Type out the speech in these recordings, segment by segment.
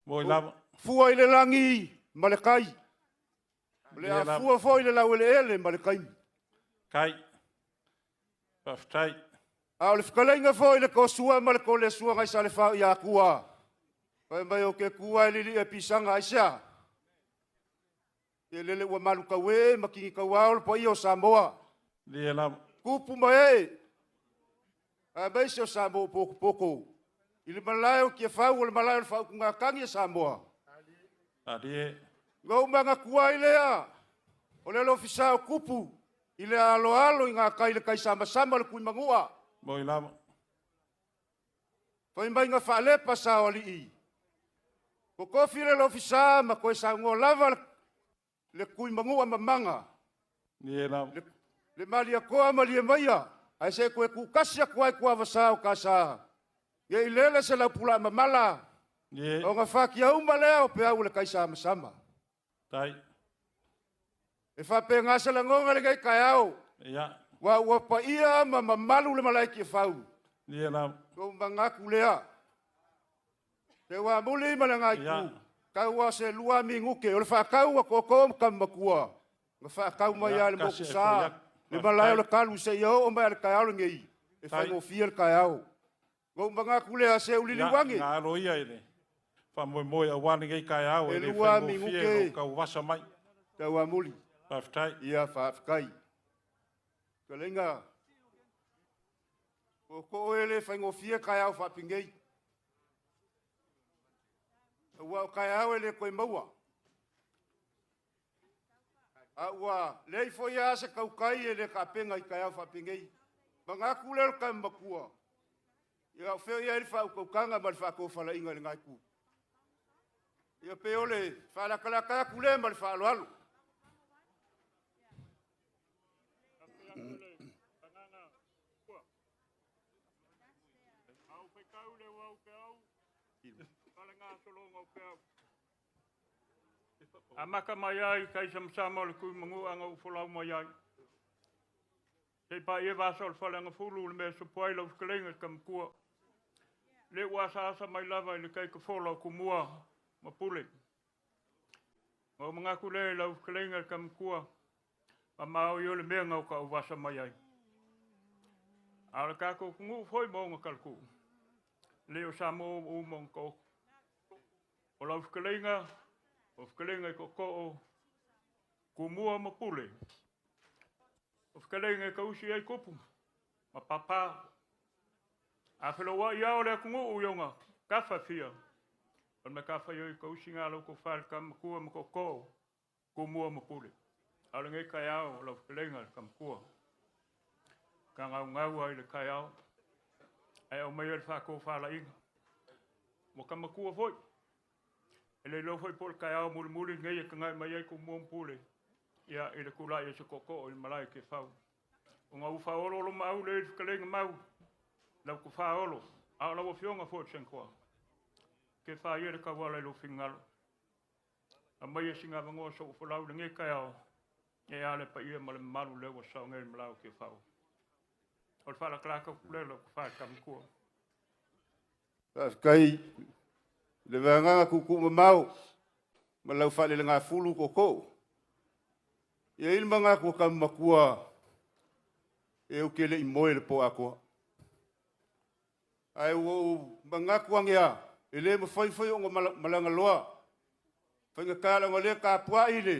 Moi lava. Fua i le langi ma le kai. Le a fua fo i le lau ele ma le kai. Kai. Paftai. A o le whakalenga fo i le kosua ma le kole sua ngai sa le whao i a kua. Pai mai o ke kua i lili e pisanga aisa. E lele ua malu kawe ma kingi kawao po i o Samoa. Lia lava. Kupu mai e. A mai se o Samoa poko poko. I le malayo ki e whau o le malayo le whau kunga kangi e Samoa. Adie. Ngau manga kua i lea. O le ofisa o kupu. I le alo alo i ngā kai le kai sama sama le kui Manu'a. Moi lava. Pai mai ngā whaalepa sa o li i. Ko kofi le ofisa ma koe sa ngō lava le kui Manu'a mamanga. Lia lava. Le malia koa ma lia maia. Ai se koe kukasia koe kua wasa o kasa. Ia i lele se lau pula mamala. O ngā whaki au ma lea o pe au le kai sama sama. Tai. E whape ngā se la ngonga le kai au. Ia. Wa ua pa ia ma mamalu le malaiki e whau. Lia lava. Ko mangaku lea. Te wa muli ma le ngai ku. Kau wa se lua mi nguke. O le whakau a koko kam makua. Nga whakau mai a le moku saa. Le malai o le kalu se iau o mai le kai au le ngei. E whangofia le kai au. Ko mangaku lea se ulili wangi. Ngā roia ele. Faamoemoe a wane ngai kai au. E lua mi nguke. Kau wasa mai. Te wa muli. Paftai. Ia whaafikai. Ka lenga. Ko ele whaingofia kai au whaapingei. Ua kai au ele koe maua. A ua lei fo ia se kaukai ele ka penga i kai au whaapingei. Mangaku leo kai makua. Ia wheo ia ele whau kaukanga ma le whako whala inga le ngai ku. Ia pe ole whalakalaka kule ma le whaaloalo. Amaka mai ai kai samsama le kui Manu'a ngau whalau mai ai. Hei pa ia wasa o le whalanga fulu le mea supoi lau whakalenga kam kua. Le wasa asa mai lava i le kai ka wholau kumua ma pule. Ngau mga kule lau whakalenga kam kua. Ma mao i o le mea ngau ka au wasa mai ai. Ala kako kungu hoi mo ngā kalku. Leo sa mo o mong ko. O lau whakalenga, o whakalenga i ko o kumua ma pule. O whakalenga i ka usi ai kupu, ma papa. A whiloa i ao lea kungu o ionga, kawha fia. O me kawha i ka usi ngā lau ko whare ka makua ma ko kumua ma pule. Ala ngai kai ao o lau whakalenga ka makua. Ka ngau ai le kai ao. Ai au mai e le whako whala inga. Mo ka makua foi. Ele lo foi por kai au muli ngai ka ngai mai ai ko mo pule. Ia ele kula ia se koko o malai ke fau. O ngau faolo lo mau le whakalenga mau. Lau ko faolo. Au lau fionga foi sen koa. Ke fa ia le kawala lo fingalo. A mai e singa vangoa so ufolau le ngai kai au. E ale pa ia ma le malu le wa sa ngai malau ke fau. O whala klaka kulelo ko wha kamikua. Kai le vanga kuku mamau. Ma lau whale le ngā fulu koko. Ia ilma ngā kua kamakua. E o kele i moe le po akoa. Ai o mga kuangea. E le ma whai o ngā malanga loa. Whai ngā kāla ngā le kā pua i le.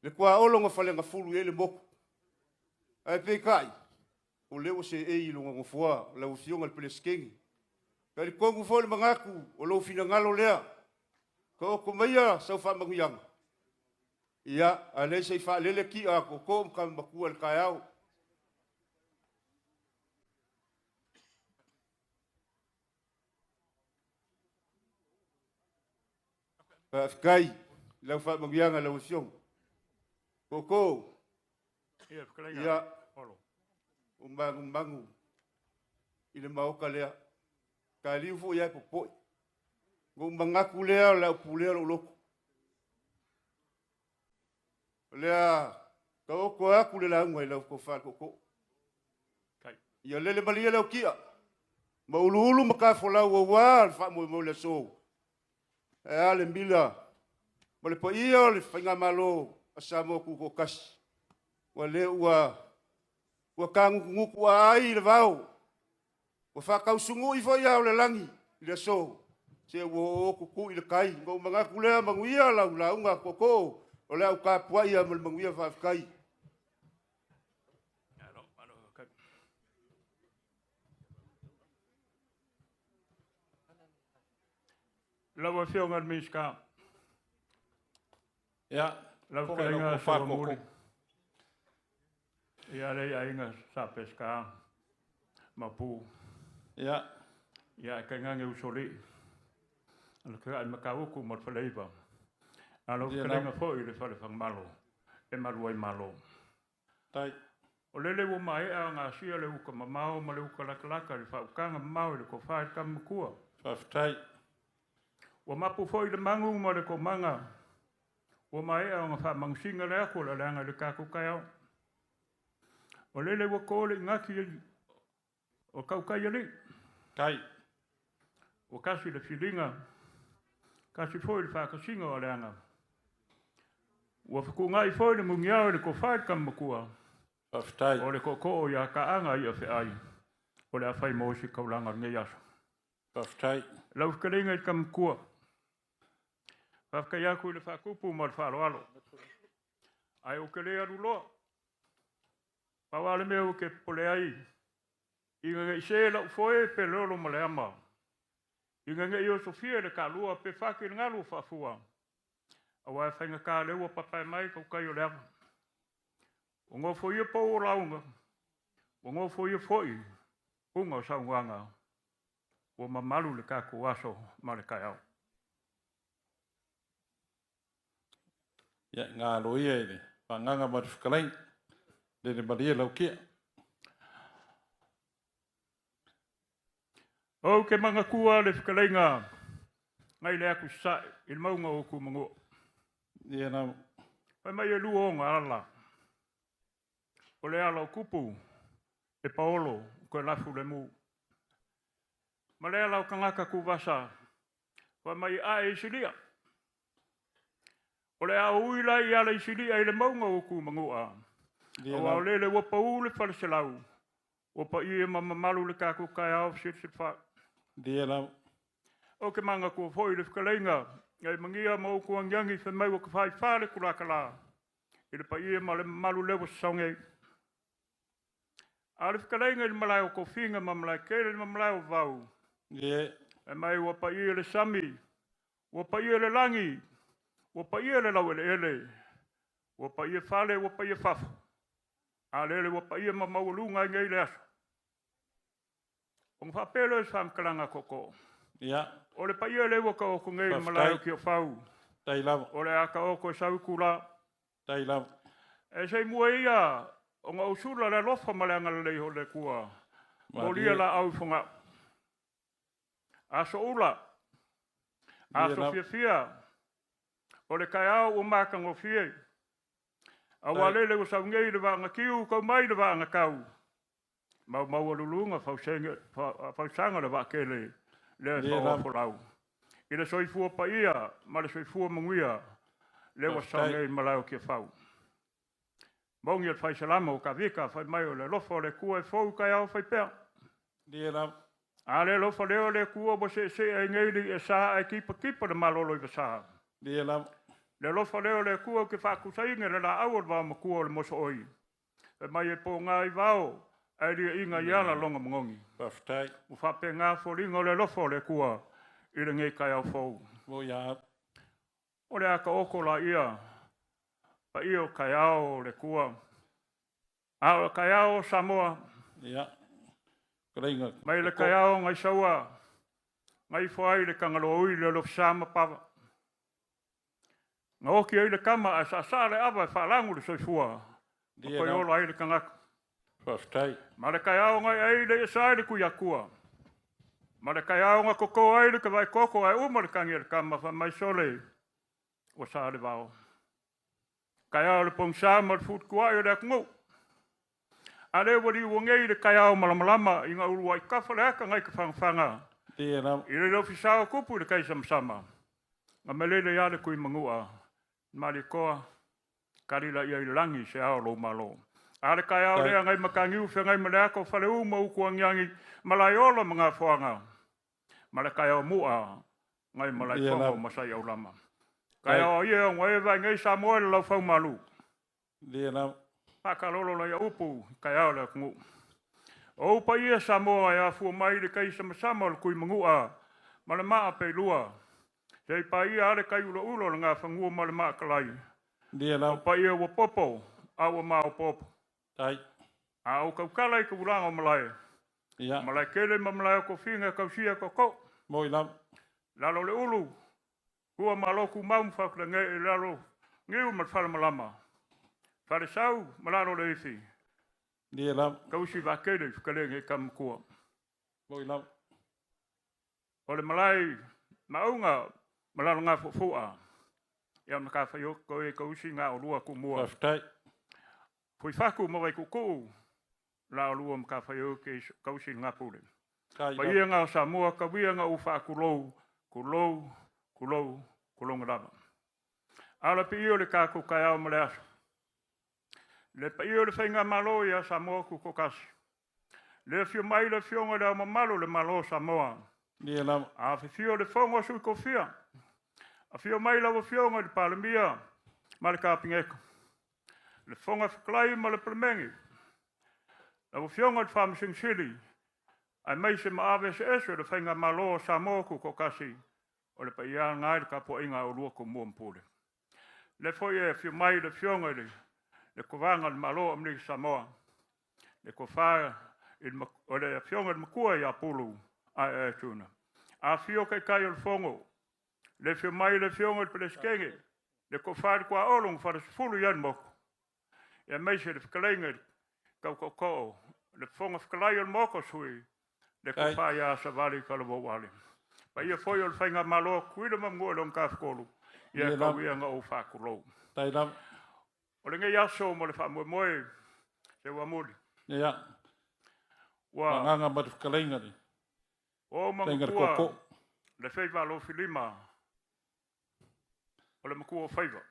Le kua olo ngā whale ngā fulu e le moku. Ai pe kai. O leo se e i longa ngofua, lau fionga le pele skengi. Kari kongu fo le mangaku, o lo fina ngalo lea. Ka o kumaia sau wha manguyanga. Ia, a le se i wha lele ki a ko kom ka makua le kai au. Kai, lau wha manguyanga lau fiong. Koko. Ia. O mangu i le mauka lea. Ka liu fo iai popoi. Ngo mangaku lea lau pulea lo loko. Lea, ka oko aku le launga i lau ko wha koko. Ia lele malia lau kia. Ma ulu maka folau o wā, al faamoemoe le so. e ale mila. Ma le pa ia o le whainga malo a Samoa kuko kasi. Wa le ua kanguku a ai le vau. Wa whakausungu i foi au le langi i le so. Se ua o kuku i le kai. Ngau mga kulea manguia lau launga koko. O le au ka puai a manguia whafkai. Lawa whionga miska. Ia. Lawa kainga sa muri. Ia rei ainga sa peska. Mapu. Ia. Ia kainga nge usori. Ala ka ai makauku mo whaleiva. Ala kainga fo i le whare whangmalo. E maruai malo. Tai. O lele wo mai a ngā sia le uka mamao ma le uka lakalaka le whaukanga mamao le ko whae kamakua. Whaftai. Wa mapu fo i le mangu ma le ko manga. Wa mai a ngā wha mangsinga le ako la leanga le kako kai au. O lele wa kōle ngaki o kaukai ali. Tai. O kasi le whilinga. Kasi fo i le whakasinga o leanga. Wa whakungai fo i le mungiao le ko whae kamakua. Whaftai. O le koko ia ka anga ia whi ai. O le a whai mōsi kaulanga ngai aso. Whaftai. Lau whakaringa i kamakua. Whafkai aku i le whakupu ma le whaaloalo. Ai o ke lea ruloa. Pawale mea o ke pole ai. I ngā i se lau foe pe lolo ma le ama. I ngā i o Sofia le ka lua pe whaki le ngalu whafua. A wai whainga ka leua papai mai kau kai o le ama. O ngō fōia pō o launga. O ngō fōia fōi. Unga o saunga. O mamalu le kako aso ma le kai au. Ia ngā loia i le. Whanganga ma te whakalain. Le maria lau kia. O ke manga kua le whakalainga. Ngai le aku sae. I le maunga o ku mango. Ia nau. Pai mai e lua o ngā ala. O le ala o kupu. E paolo. Ko e lafu le mu. Ma le ala o kangaka ku vasa. Pai mai a e silia. O le a uila i ala i silia i le maunga o ku mangoa. O au lele wapa ule whare se lau. Wapa i e mamamalu le kako kai au sit wha. Dia nau. O ke manga kua fōi le whakalenga. Ngai mangia ma o kua ngiangi wha mai waka whai whare kuraka la. I le pa i e ma le malu lewa saunge. A le whakalenga i le malai o kofinga ma malai kere ma malai o vau. Ie. E mai wapa i e le sami. Wapa i e le langi. Wapa i e le lau ele ele. Wapa i e whale, wapa i e whafu. A lele wapa i e ma maualuga i ngai le aso. O ngā whapelo e whamkalanga koko. Ia. O le pa i e le waka o ko ngai malai o ki o whau. Tai lau. O le aka o ko sau kula. Tai lau. E sei mua ia. O ngā usura le lofa maleanga le leiho le kua. Molia la au funga. Aso ula. Aso fia fia. O le kai au o mākango fie. A walele o saungei le wanga kiu, kau mai le wanga kau. Maualulunga whausanga le wakele le whaofolau. I le soifua pa ia, ma le soifua manguia, le wa saungei malao kia whau. Maungi at whaisalama o ka vika, whai mai o le lofa le kua e whau kai au whai pēr. A le lofa leo le kua bo se e ngeili e saa e kipa le malolo i wasaa. Le lofa leo le kua ke whakusainga le la awal wā makua le moso oi. E mai e pō ngā i wāo, e ria inga i ala longa mongongi. U whape ngā whoringa le lofa le kua, i le ngei kai au whau. O le aka oko la ia, pa ia o kai au le kua. A o kai au Samoa. Mai le kai au ngai saua, ngai whai le kangalo ui le lofa sama pawa. Ngā oki ai le kama a sa le awa e whaalangu le soifua. Koi olo ai le kangaka. Ma le kai ao ngai ai le isai le kui akua. Ma le kai ao ngā koko ai le kawai koko ai uma le kangi le kama wha mai sole o sa le vao. Kai ao le pongsa ma le fut kua i le akungu. A le wari uangei le kai ao malamalama i ngā uru ai kafa le aka ngai ka whangwhanga. I le lofi sao kupu le kai samsama. Nga melele yale kui Manu'a. Mali koa. Karila ia ilangi se ao lo malo. Ale kai ao lea ngai makangiu whi ngai maleako whale uma uku angiangi malai ola mga whoanga. Male kai ao mua ngai malai whongo masai au lama. Kai ao ia ngai vai ngai sa moe lau whau malu. Pakalolo la ia upu kai ao lea kungu. O upa ia sa moa ia fua mai le kai sama kui Manu'a. Male maa pe lua. Sei pa ia ale kai ulo ngā whangua male maa kalai. O pa ia wa popo, awa maa popo. Au kaukala i ka uranga o malai. Malai kele ma malai ko whinga kausia ko. Lalo le ulu. Hua maloku maum whakla nge e lalo. Ngeu mat whala malama. Whare sau, malalo le ifi. Kausi wa kele whakalenge kam kua. O le malai, maunga, malalo ngā fufua. Ia maka whaio koe kausi ngā o lua kumua. Pui whaku mawai kuku. La lua maka whaio ke kausi ngā pule. Pa ia ngā Samoa kawia ngā uwha kulou ngā ala pe io le kako kai au male aso. Le pa io le whainga malo ia Samoa ku kokasi. Le fio mai le fionga le au mamalo le malo Samoa. A fio le whonga sui kofia. A fio mai la fionga le palamia. Ma le kapingeko. Le whonga whaklai ma le plemengi. La fionga le whamsing sili. Ai mai se maawe se eso le whainga malo Samoa ku kokasi. O le pa ia ngai le kapo inga o lua ko mua mpule. Le foi e fio mai le fionga le kovanga le malo amni Samoa. Le kofaa o le fionga le makua ia pulu a e tuna. A fio kai o le fongo. Le fio mai le fionga le peleskenge. Le kofaa le kua olong whare sifulu yan moko. E meise le whakalenga kau le fonga whakalai o le moko sui. Le kofaa ia savali kalabo wale. Pa ia foi o le whainga malo kuila mamua le ngā whakolu. Ia kawia ngā o whakulou. O le ngai aso mo le faamoemoe se wamuli. Nganga matu whakalenga ni. O mangkua le whaiva lo filima. O le makua o whaiva.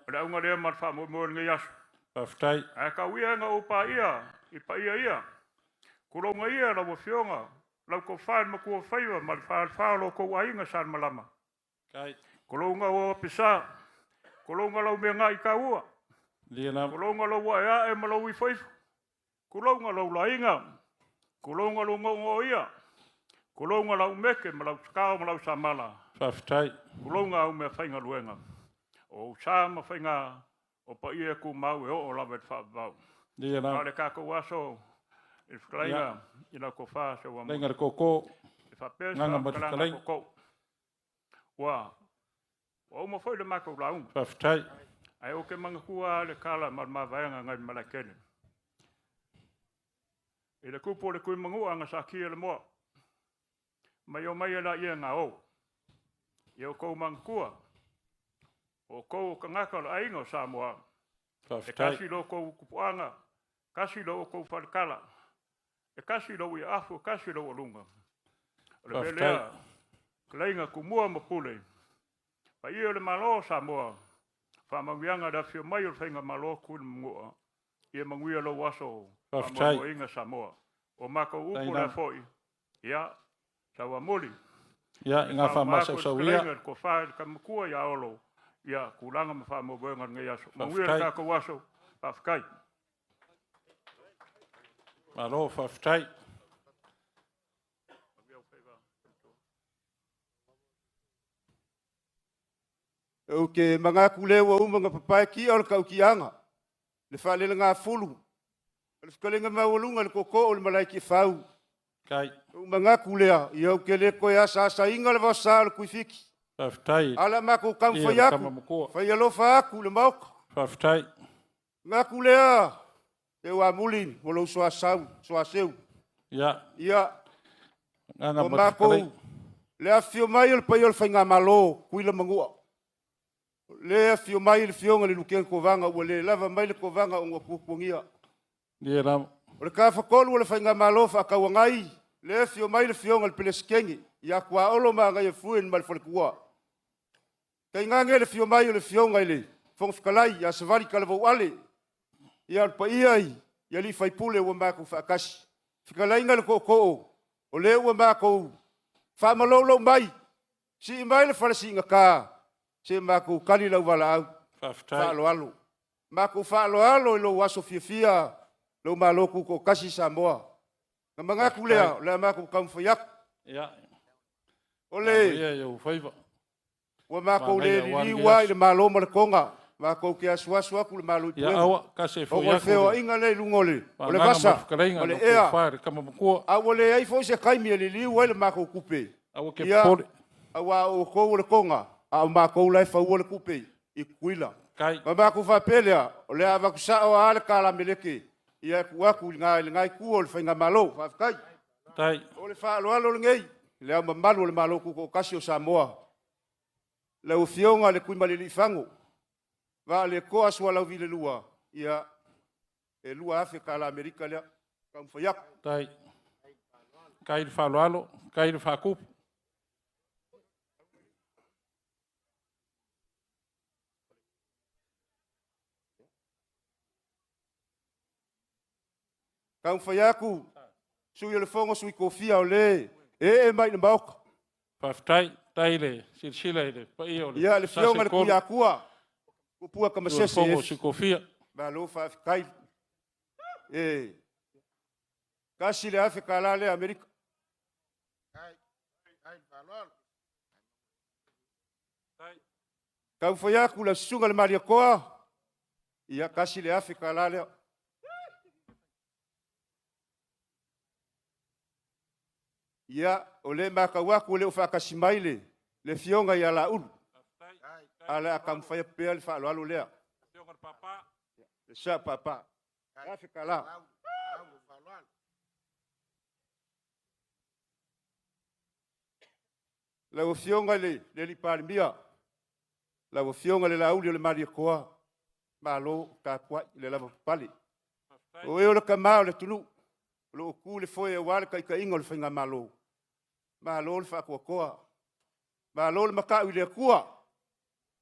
O le aunga lea matu faamoemoe le ngai aso. A kawia ngā o pa ia, i pa ia. Kulonga ia la wa fionga. Lau ko whae makua whaiva, ma le whaalo ko wainga san malama. Kolonga o pisa, kolonga lau mea ngā i ka ua. Kolonga lau wa ea e malau i whaifu. Kolonga lau lainga, kolonga lau ngongo ia. Kolonga lau meke, malau skao, malau samala. Kolonga au mea whainga luenga. O sa ma whainga, o pa ia ku mau e o lawe whaabau. Kale kako waso, e whakainga, ina ko wha se wa mo. Lenga koko, nganga matu whakainga koko. Wa, o mo foi le mako laung. Ai o ke manga kua le kala ma vaenga ngai malakene. E le kupo le kui Manu'a nga sa kia le moa. Mai o mai la ia ngā o. I o kou manga kua. O kou ka ngaka la ainga o Samoa. E kasi lo kou kupuanga. Kasi lo o kou wharekala. E kasi lo i afu, kasi lo o lunga. O le pelea. Kaleinga kumua mapule. Pa ia le malo Samoa. Whamawianga da fio mai o whainga malo kui Manu'a. Ia manguia lo waso. Whamawianga inga Samoa. O mako upu na foi. Ia. Sawa muli. Ia, ngā whamasa sau ia. Ko whae ka makua ia olo. Ia, kulanga ma whamawianga ngai aso. Manguia ka ko waso. Whafkai. Malo, whafkai. O ke mga kulewa mga papai ki o ka ukianga. Le whale ngā fulu. Le whakalenga maualuga le koko o le malaiki whau. O mga kulea, i au ke le koe asa inga le wasa le kuifiki. Ala mako kam whaiaku. Whaialofa aku le mauka. Ngā kulea, e wa mulin, o lau soa sau, soa seu. Ia. O mako, le afio mai o le pai o le whainga malo, kuila Manu'a. Le afio mai le fionga le lukeng kovanga, ua le lava mai le kovanga o ngā kukungia. O le ka whakolu o le whainga malo whakawangai, le afio mai le fionga le peleskengi, ia kua olo maa ngai e fuen ma le whalekua. Kai ngange le fio mai o le fio ngai le. Fong whakalai, ia savali kalavau ale. Ia alpa iai, ia li fai pule ua mākou whaakasi. Whikalai ngale ko o le ua mākou whaamalolo mai. Si mai le whalasi inga kā. Se mākou kali lau wala au. Whaaloalo. Mākou whaaloalo i lo waso fia. Lo māloku ko kasi Samoa. Nga mangaku lea, lea mākou kamwhaiak. Ia. Ole. Ia iau whaiva. Ua mākou le liliwa i le mālo malakonga. Mākou ke asuasu aku le mālo i puenga. Ia awa, kasi whaiaku. O wheo inga le lungole. O le vasa. O le ea. Whaare kama makua. A o le ai fo se kaimi le liliwa i le mākou kupe. Awa ke pole. Awa o kou le konga. A o mākou lai whau le kupe. I kuila. Kai. Ma mākou whapelea. O le avakusa o ale kāla meleke. Ia kuaku ngai kua o le whainga mālo. Whafkai. Tai. O le whaaloalo le ngei. Le au mamalu o le mālo kuko kasi o Samoa. Le o fionga le kui malili fango. Va le koa sua lau vile lua. Ia e lua afe kāla Amerika lea. Kamwhaiak. Tai. Kai le whaaloalo. Kai le whaakupu. Kamwhaiaku. Sui o le fongo sui kofia o le. E mai na mauka. Whaftai. Tai le. Silsila le. Pai o le. Ia le fionga le kuia kua. Kupua kama sese. Fongo sui kofia. Ma lo whafkai. E. Kasi le afe kāla le Amerika. Kamwhaiaku la sunga le maria koa. Ia kasi le afe kāla le. Ia o le makawaku o le o whakasimaile. Le fionga ia la ulu. Ale a kamwhaia pea le whaaloalo lea. Le sa papa. Afe kāla. La o fionga le li parimia. La o fionga le lauli o le maria koa. Malo ka kwa le lava pali. O e o le kamao le tunu. Lo ku le foi e wale ka ingo le whainga malo. Malo le whakua koa. Malo le makau le kua.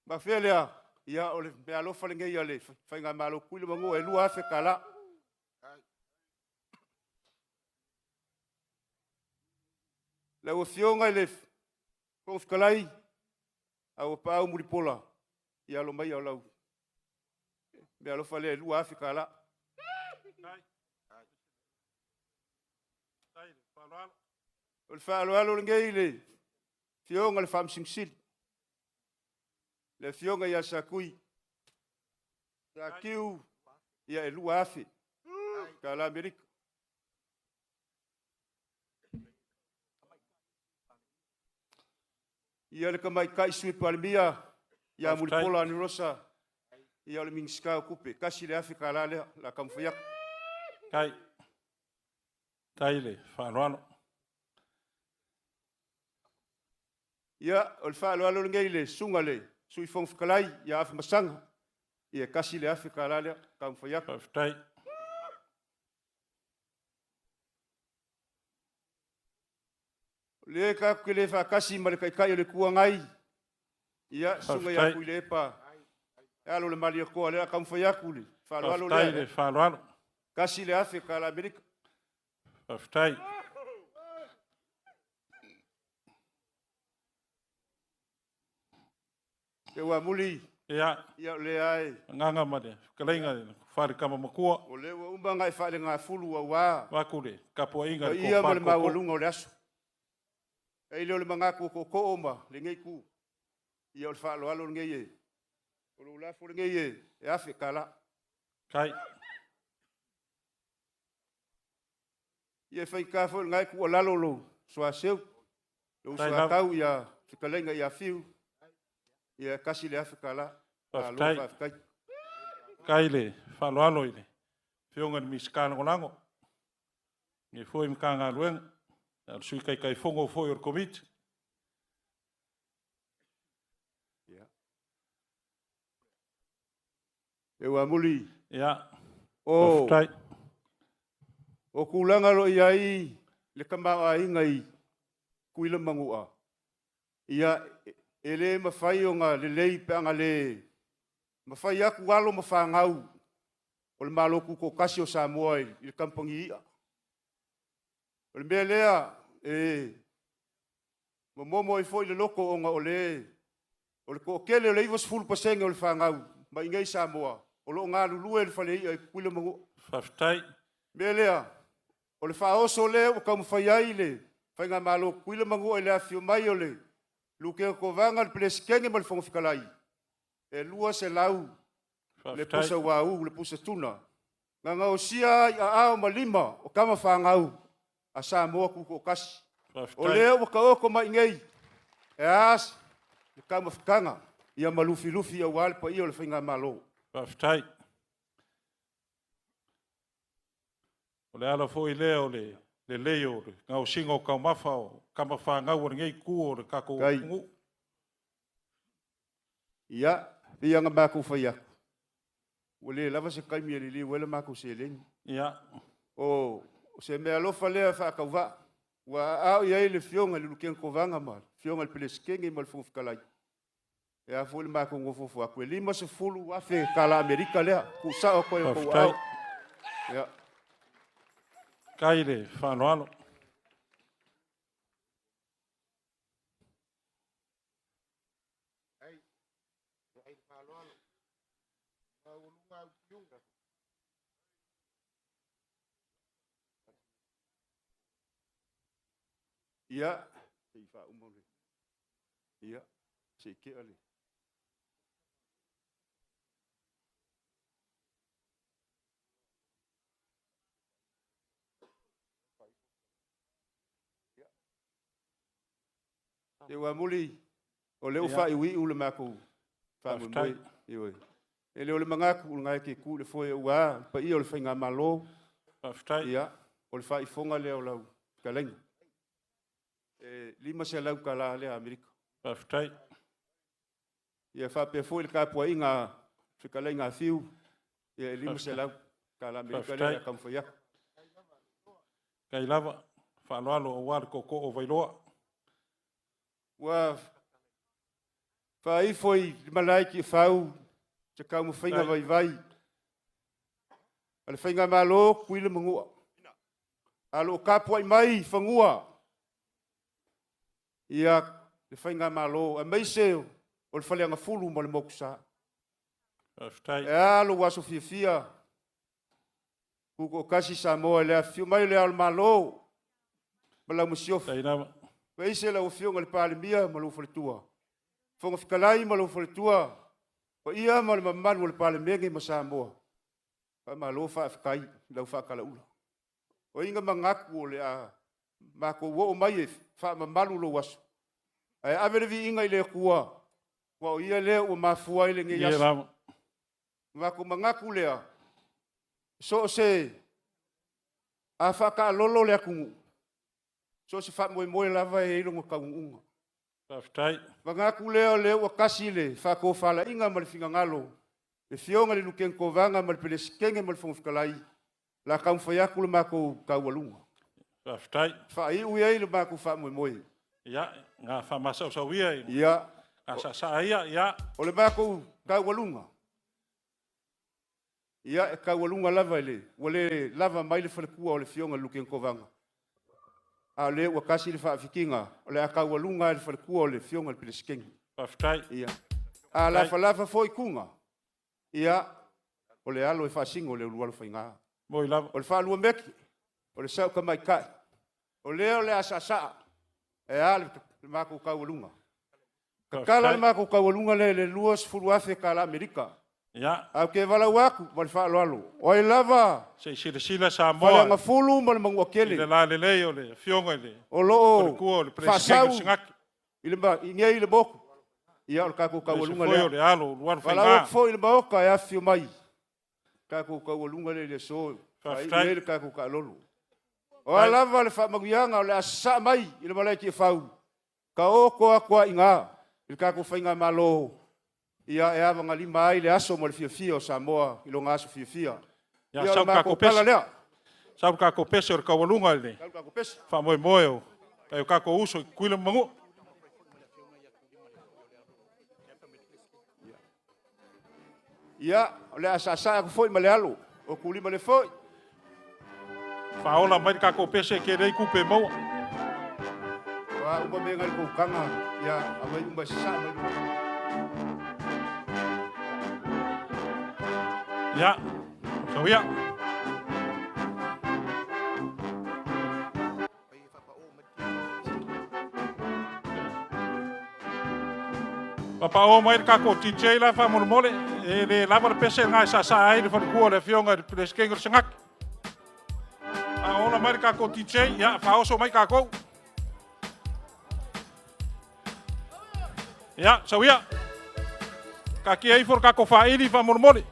Ma whelea. Ia o le mea lo whalinge ia le whainga malo kui le mango e lua afe kala. La o fionga le Konskalai, au pau muripola, ia lo mai au lau. Mea lo fale lua Afrika la. O le whaaloalo le ngei le, fionga le whamsingsil. Le fionga ia sa kui. Sa kiu, ia e lua afi. Ka la Amerika. Ia le kamai kai sui palmia, ia muripola ni rosa, ia le mingska kupe, kasi le Afrika la le la kamwhaiak. Kai. Tai le, whaaloalo. Ia, o le whaaloalo le ngei le, sunga le, sui whongwhikalai, ia afi masanga, ia kasi le Afrika la le kamwhaiak. Whaftai. Le ka ke le whakasi ma le kai o le kua ngai. Ia, sunga ia kui le pa. Alo le mali o koa le a kamwhaiaku le. Whaaloalo le. Whaftai le, whaaloalo. Kasi le Afrika la Amerika. Whaftai. Te ua muli. Ia. Ia le ai. Nganga mare, kalainga le, whaare kama makua. O le ua umba ngai whaale ngā fulu a wā. Waku le, kapua inga le Ia ma le maualuga o le aso. Ei leo le mangaku ko ko oma le ngei ku. Ia o le whaaloalo le ngei e. O le ulafo le ngei e. E afe kala. Kai. Ia whai ka fo ngai ku o lalolo. Soa seu. Le usua kau ia whikalenga ia fiu. Ia kasi le afe kala. Whaftai. Kai le, whaaloalo i le. Whionga ni misikana konango. Nge fwoi mkanga luenga. Al sui kai fongo foi or komit. Ja. E wa muli. Ja. O. O kulanga lo iai le kama ai ngai kuila Manu'a. Ia e le mawhai o ngā lelei pe anga le mawhai aku alo mawhangau o le maloku ko kasi o Samoa i le kampangi ia. O le mea lea momo i foi le loko o ngā o le kookele o le iwa sefulu pasenge o le whangau ma ingai Samoa o lo ngā lulue le whale ia i kuila mangu. Whaftai. Mea lea o le whaoso le o ka mawhai ai le whainga malo kuila mangu e le afio mai o le luke ko vanga le pleskenge ma le whangawhikalai. E lua se lau le pusa wau, le pusa tuna. Ngā o sia i a ao ma lima o kama whangau a Samoa kuko kasi. O leo waka oko mai ngei. E as, le kama whikanga ia malufi a wale pa ia o le whainga malo. Whaftai. O le ala fo i leo le leo le ngau singo kau mafa o kama whangau o ngei ku o le kako ngu. Ia, ia ngā mākou whai aku. O le lava se kaimi ali li wele mākou se lengi. Ia. O se mea lofa lea whaakau wa. Wa au iai le fionga le lukiang kovanga ma. Fionga le peleskenge ma le fungufikalai. E a fo le mākou ngofofo aku. E lima se fulu wafe kala Amerika lea. Ku sao koe o kou au. Ia. Kaile, whanoalo. Ia, se i whaumole. Ia, se i ke ale. E wa muli, o leo whai ui ule mākou whamoemoe. E leo le mangaku ule ngai ke ku le foe ua, pa ia o le whainga malo. Ia, o le whai fonga leo lau kalengi. Lima se lau ka la le Amerika. Whaftai. Ia whape foe le kāpua i ngā whikalai ngā whiu. Ia lima se lau ka la Amerika le a kamwhaiak. Kai lava, whanoalo o wāre koko o Vailoa. Wa whai foi malai ki whau te kau mwhainga vai. Ale whainga malo kuila mangua. Alo kāpua i mai whangua. Ia le whainga malo. A meise o le whaleanga fulu ma le mokusa. Whaftai. E alo waso fia. Kuko kasi Samoa le a fiu mai le al malo. Malau musiof. Tainama. Weise la ufionga le palemia ma lo faletua. Fonga fikalai ma lo faletua. O ia ma le mamanu le palemenge ma Samoa. Pa ma lo fa fikai lau fa kala ula. O inga mangaku o le a mako wo mai e fa mamalu lo waso. Ai avere vi inga ile kua. Wa o ia le o mafua ile nge yasu. Mako mangaku le a. So se a fa ka lolo le akungu. So se faamoemoe lava e ilonga kaungunga. Whaftai. Mangaku leo leo kasi le whako whala inga ma le fingangalo. Le fionga le lukeng kovanga ma le peleskenge ma le fungufikalai. La kaumwhaiaku le mako kaualunga. Whaftai. Whai ui ei le mako whaamoemoe. Ia, ngā whamasau sau ia. Ia. Ngā sa ia, ia. O le mako kaualunga. Ia e kaualunga lava ele. O le lava mai le whalekua o le fionga le lukeng kovanga. A le ua kasi le whaafikinga, o le akaualunga le whalekua o le fionga le peleskenge. Whaftai. Ia. A lafa foi kunga. Ia, o le alo e whaasinga o le urualo whainga. Moi lava. O le whaalua meki, o le sauka mai kai. O le asasa, e a le mako kaualunga. Kakala le mako kaualunga le luas furuafe ka la Amerika. Ia. Au ke walau aku, ma le whaaloalo. O e lava. Se sila Samoa. Wale nga fulu ma le mangua kele. Le la le leo le fionga le. O loo. O le kua le peleskenge singaki. Inga i le boku. Ia o le kako kaualunga lea. O le alo, luar whainga. Walau fo i le maoka e afio mai. Kako kaualunga le so. Whaftai. I le kako kaalolo. O a lava le whaamaguianga o le asa mai i le malaiki e whau. Ka o koa koa inga. I le kako whainga malo. Ia e awanga lima ai le aso mo le fia o Samoa. I lo ngaso fia. Ia sau kako pese. Sau kako pese o le kaualunga le. Sau kako pese. Whamoemoe o. Kai o kako uso i kuila mangu. Ia, o le asasa ko foi male alu. O kuli male foi. Whaola mai kako pese ke rei kupe maua. Wa umba me ngal ko kanga. Ia, amai umba sa mai. Ya, so ya. Papa o mai kako TJ la faamoemoe e le lava pese ngai sa ai le kua le fionga le skengo sengak. A ola mai kako TJ ya faoso mai kako. Ya, so ya. Kaki ai for kako faili faamoemoe.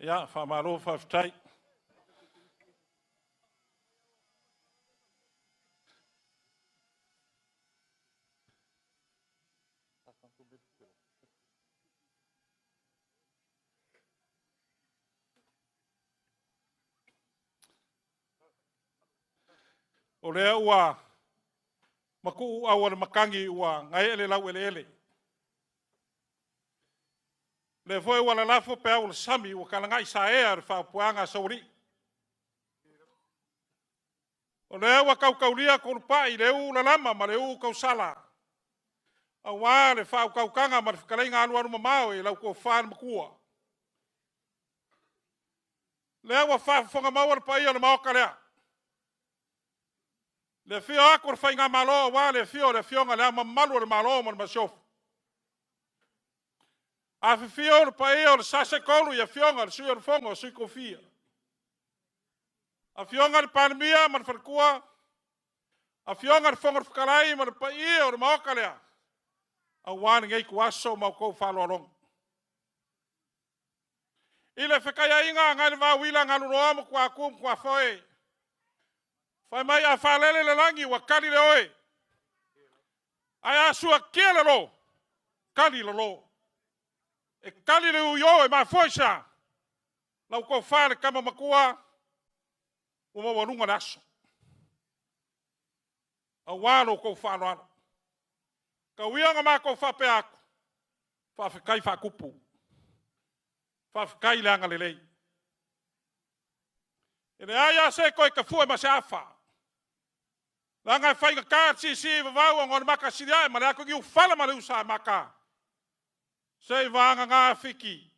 Ja, whamaro whawhtai. O lea ua maku awa makangi ua ngai ele lau ele ele. Le foi wala lafo pe au sami o kalanga isaea ar fa puanga sauri. O le wa kau kaulia ko pai le u la lama ma le u kau sala. A wa le fa kau kanga ma kalenga anu anu mamao e lau ko fa makua. Le wa fa fonga mau pai o le mau kalea. Le fio akor fa inga malo wa le fio le malu le malo ma masof. A fio le pai o le sase kolu ia fionga le sui o fongo sui kofia. A fionga le pandemia man farkua. A fionga le fongo fkalai man pai o le maokalea. A wan ngai kuaso mau ko falo long. Ile fekaya inga ngai va wila ngalu roa kwa kum kwa foe. Fai mai a falele le langi wa kali le oe. Ai asua kiele lo. Kali lo. E kali le uyo e ma foisa. Lau ko fale kama makua. O maualuga naso. A walo ko falo ano. Ka wianga ma ko fa pe aku. Fa fekai fa kupu. Fa fekai le anga lelei. Ene aya se ko ka fu e ma se afa. Langa fai ka ka si vau ngor maka siria ma aku ki fala ma le usa maka. Se vanga nga fiki.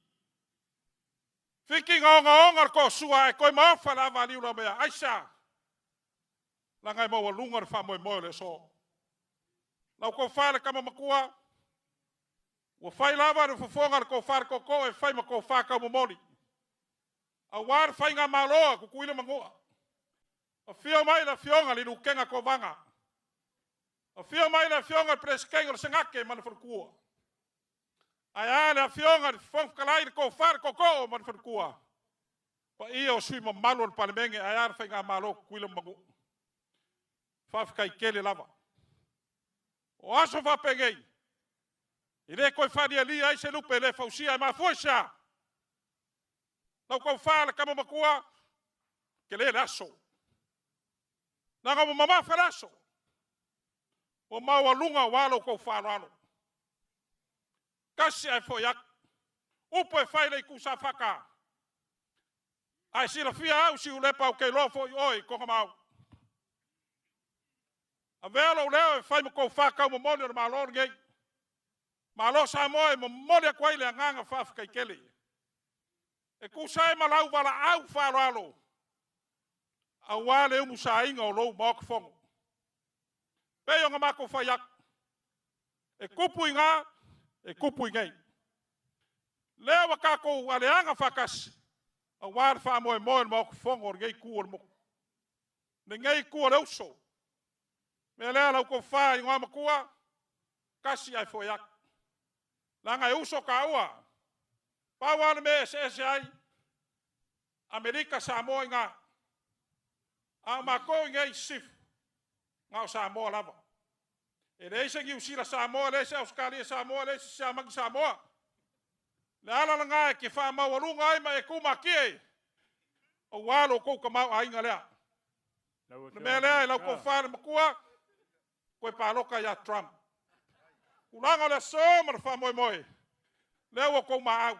Fiki nga ko sua e ko ma fala va li ula mea aisa. Langa mo lunga fa mo le so. Lau ko fala kama makua. Wa fai lava le fofonga ko far ko e fai ma ko fa ka mo moli. A war fai nga malo ku kuile mangoa. A fio mai la fionga li lukenga ko vanga. A fio mai la fionga preskenga sengake man for kua. Ai le afionga fong kalai ko far ko ko man fer kua. Pa ia o sui ma malo le palemenge ai ar fenga malo kuila magu. Faf kai kele lava. O aso fa pengei. Ile ko fa dia li ai se lupe le fausia ma foisa. Lau ko fa le kama makua ke le aso. Na ga mama fa aso. O maualuga walo ko fa ralo. Kasi ai fo yak. Upo e fai le kusa faka. Ai sila fia au si ulepa o ke lofo oi ko mau. A velo leo e fai mo ko faka mo mole ma lor ngai. Ma lo sa moe mo mole ko ile nganga fa kai kele. E kusa e malau wala au fa ralo. A wale u musa inga o lo mo ko fongo. Pe yo ngama ko fa yak. E kupu inga e kupu ngai. Leo ka ko ale anga fakas. A war faamoemoe mo ko fongo ngai ku mo. Ngai ku o so. Me lea lau ko fa inga makua kasi ai fo yak. Langa e uso ka ua. Pa wana me se ai. Amerika Samoa inga. A mako ngai sif. Ngau Samoa lava. E reisa ki usira Samoa, reisa Australia Samoa, reisa Samaki Samoa. Le ala nga ke fa maualuga ai ma e kumakie. O walo ko ka mau ainga lea. Le me lea lau ko fa makua. Koe paloka ya Trump. Ulanga le so ma fa moe. Le o ko ma au.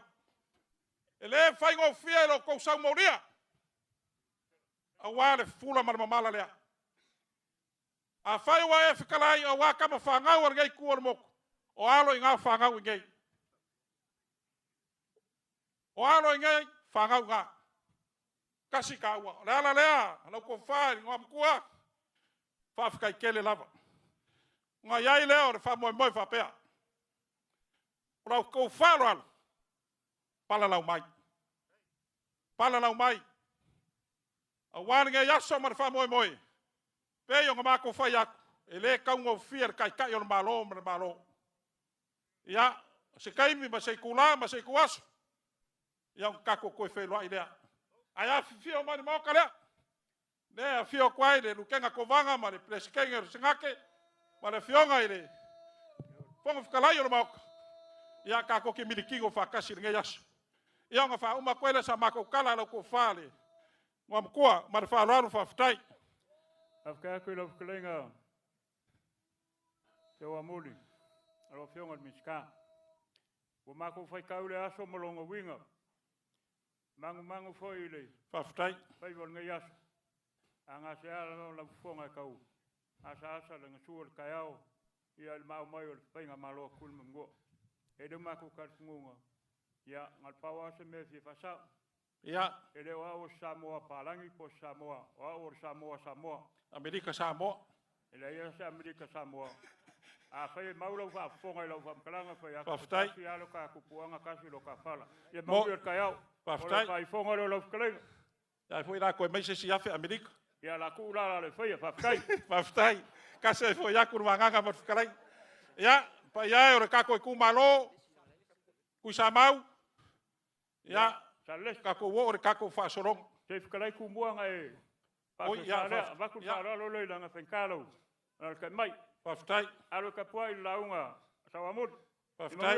E le fai ngo fia lo ko sa moria. A wale fula ma mala lea. A fai wa e fikalai o wa kama fangau ngai ku mo. O alo inga fangau ngai. O alo ngai fangau nga. Kasi ka wa. Le ala lea, lo ko fa ngam kua. Fa fikai kele lava. Nga yai leo fa moe fa pea. Ora ko fa lo. Pala lau mai. Pala lau mai. A wan ngai yaso ma fa moe. Pe yo ngama ko fa yak. Ele ka ngo fier kai kai on malo ma malo. Ya, se kai mi ma se kula ma se kuas. Ya ka ko fe lo idea. Aya fio ma mo kala. Ne fio kwai de lukenga ko vanga ma le pleskenger singake. Ma le fionga ile. Pongo fikalai yo mo. Ya ka ko ke milikingo fa kasi ngai yaso. Ya nga fa uma kwela sa mako kala lo ko fale. Ngam koa ma fa lo fa ftai. Afka ko lo fkelenga. Te wa muli. Alo fionga miska. Wo mako fai kaule aso molongo winga. Mangu foi le. Fa ftai. Fai vol ngai aso. Anga se ala la fonga kau. Asa le ngasuor kayao. Ia el mau mai o penga malo kul mngo. E de mako kalfunga. Ya ngal pawa se me fi fasa. Ya. Ele wa o Samoa palangi po Samoa. Wa o Samoa. Amerika Samoa. Ele ia se Amerika Samoa. A fai maulo fa fonga lo fa kalanga fa ya. Faftai. Ya lo ka kupuanga kasi lo ka fala. Ia Mo- mau kayao. Faftai. Fai fonga lo fkelenga. Ya foi la ko mai se si afe Amerika. Ya la kula le fai fa fkai. Fa ftai. Kase foi ya kur manganga ma fikalai. Ya, pa ya o ka ko ku malo. Ku samau. Ya, Sales ka ko wo o ka ko fa sorong. te fkalai ku muanga e. O, ya, Va ku ya. sala lo le langa fenkalo. Al ka mai. Fa ftai. Alo ka poi launga. Sawamut. Fa ftai.